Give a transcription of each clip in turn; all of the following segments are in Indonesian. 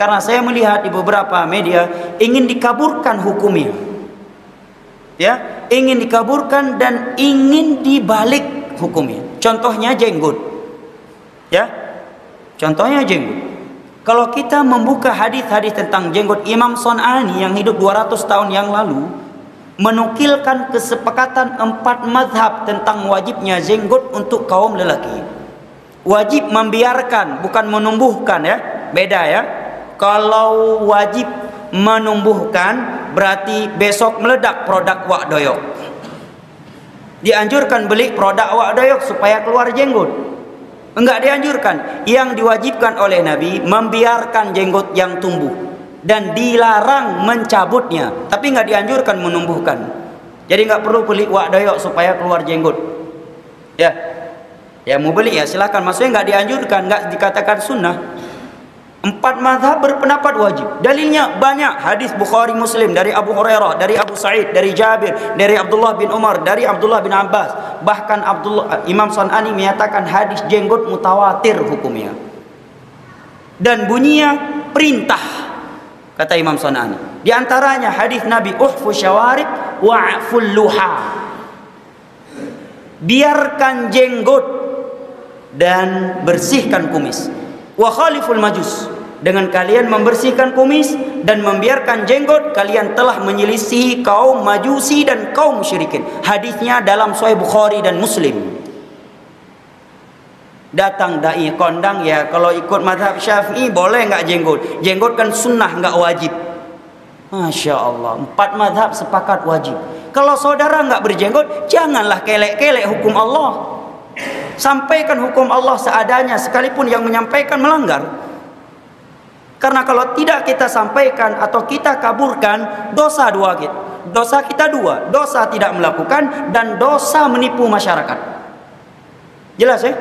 Karena saya melihat di beberapa media ingin dikaburkan hukumnya. Ya, ingin dikaburkan dan ingin dibalik hukumnya. Contohnya jenggot. Ya. Contohnya jenggot. Kalau kita membuka hadis-hadis tentang jenggot, Imam Son'ani yang hidup 200 tahun yang lalu menukilkan kesepakatan 4 mazhab tentang wajibnya jenggot untuk kaum lelaki. Wajib membiarkan, bukan menumbuhkan, ya. Beda, ya. Kalau wajib menumbuhkan berarti besok meledak produk wak doyok. Dianjurkan beli produk wak doyok supaya keluar jenggot. Enggak dianjurkan. Yang diwajibkan oleh Nabi membiarkan jenggot yang tumbuh dan dilarang mencabutnya, tapi enggak dianjurkan menumbuhkan. Jadi enggak perlu beli wak doyok supaya keluar jenggot. Ya. Ya mau beli ya silakan. Maksudnya enggak dianjurkan, enggak dikatakan sunnah. 4 mazhab berpendapat wajib. Dalilnya banyak. Hadis Bukhari Muslim dari Abu Hurairah, dari Abu Sa'id, dari Jabir, dari Abdullah bin Umar, dari Abdullah bin Abbas. Bahkan Imam Son'ani menyatakan hadis jenggot mutawatir hukumnya. Dan bunyinya perintah, kata Imam Son'ani. Di antaranya hadis Nabi, uhfu syawarib wa'ful luha. Biarkan jenggot dan bersihkan kumis. Wa khaliful majus, dengan kalian membersihkan kumis dan membiarkan jenggot, kalian telah menyelisihi kaum majusi dan kaum musyrikin. Hadisnya dalam Sahih Bukhari dan Muslim. Datang dai kondang, ya kalau ikut mazhab Syafi'i boleh nggak jenggot? Jenggot kan sunnah, nggak wajib. Masya Allah, 4 mazhab sepakat wajib. Kalau saudara nggak berjenggot, janganlah kelek-kelek hukum Allah. Sampaikan hukum Allah seadanya, sekalipun yang menyampaikan melanggar. Karena kalau tidak kita sampaikan atau kita kaburkan, dosa dua kita. Dosa kita dua, dosa tidak melakukan dan dosa menipu masyarakat. Jelas ya?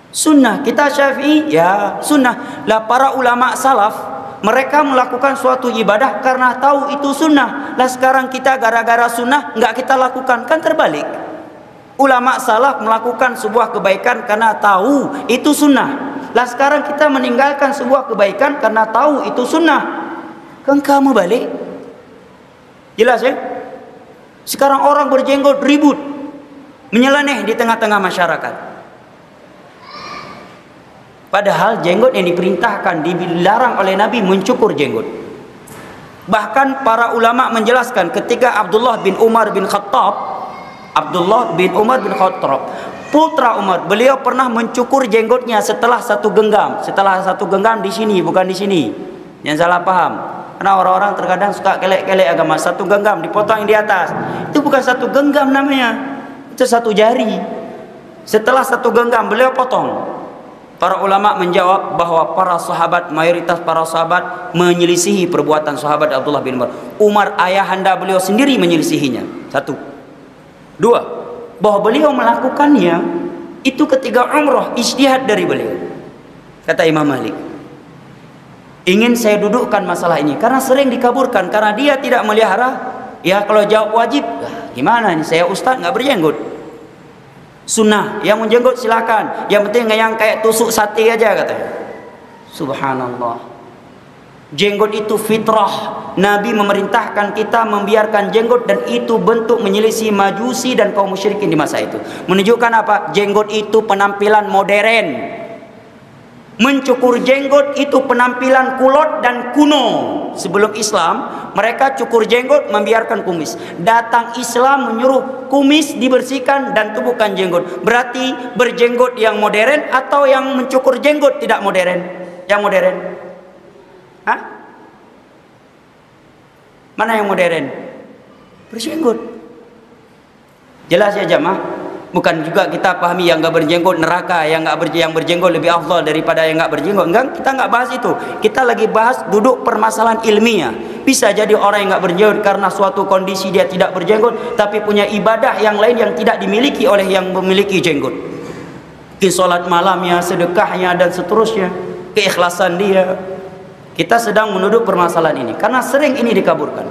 Sunnah kita Syafi'i, ya sunnah. Lah para ulama salaf, mereka melakukan suatu ibadah karena tahu itu sunnah. Lah sekarang kita gara-gara sunnah nggak kita lakukan, kan terbalik. Ulama salaf melakukan sebuah kebaikan karena tahu itu sunnah. Lah sekarang kita meninggalkan sebuah kebaikan karena tahu itu sunnah. Kan kamu balik. Jelas ya? Sekarang orang berjenggot ribut, menyeleneh di tengah-tengah masyarakat. Padahal jenggot yang diperintahkan, dilarang oleh Nabi mencukur jenggot. Bahkan para ulama menjelaskan ketika Abdullah bin Umar bin Khattab, putra Umar, beliau pernah mencukur jenggotnya setelah satu genggam. Setelah satu genggam di sini, bukan di sini. Jangan salah paham. Karena orang-orang terkadang suka kelek-kelek agama. Satu genggam dipotong yang di atas. Itu bukan satu genggam namanya. Itu satu jari. Setelah satu genggam beliau potong. Para ulama menjawab bahwa para sahabat, mayoritas para sahabat menyelisihi perbuatan sahabat Abdullah bin Umar. Umar ayahanda beliau sendiri menyelisihinya. Satu. Dua, bahwa beliau melakukannya itu ketika umrah, ijtihad dari beliau. Kata Imam Malik, ingin saya dudukkan masalah ini karena sering dikaburkan, karena dia tidak melihara. Ya kalau jawab wajib, gimana nih, saya ustaz nggak berjenggot. Sunnah, yang menjenggot silakan, yang penting yang kayak tusuk sate aja katanya. Subhanallah. Jenggot itu fitrah. Nabi memerintahkan kita membiarkan jenggot, dan itu bentuk menyelisih majusi dan kaum musyrikin di masa itu. Menunjukkan apa? Jenggot itu penampilan modern. Mencukur jenggot itu penampilan kulot dan kuno. Sebelum Islam, mereka cukur jenggot, membiarkan kumis. Datang Islam menyuruh kumis dibersihkan dan tumbuhkan jenggot. Berarti berjenggot yang modern atau yang mencukur jenggot tidak modern? Yang modern. Hah? Mana yang modern? Berjenggot. Jelas ya jamaah? Bukan juga kita pahami yang nggak berjenggot neraka, yang berjenggot lebih afdal daripada yang nggak berjenggot. Enggak, kita nggak bahas itu. Kita lagi bahas duduk permasalahan ilmiah. Bisa jadi orang yang nggak berjenggot karena suatu kondisi dia tidak berjenggot, tapi punya ibadah yang lain yang tidak dimiliki oleh yang memiliki jenggot. Mungkin sholat malamnya, sedekahnya dan seterusnya, keikhlasan dia. Kita sedang menuduh permasalahan ini karena sering ini dikaburkan.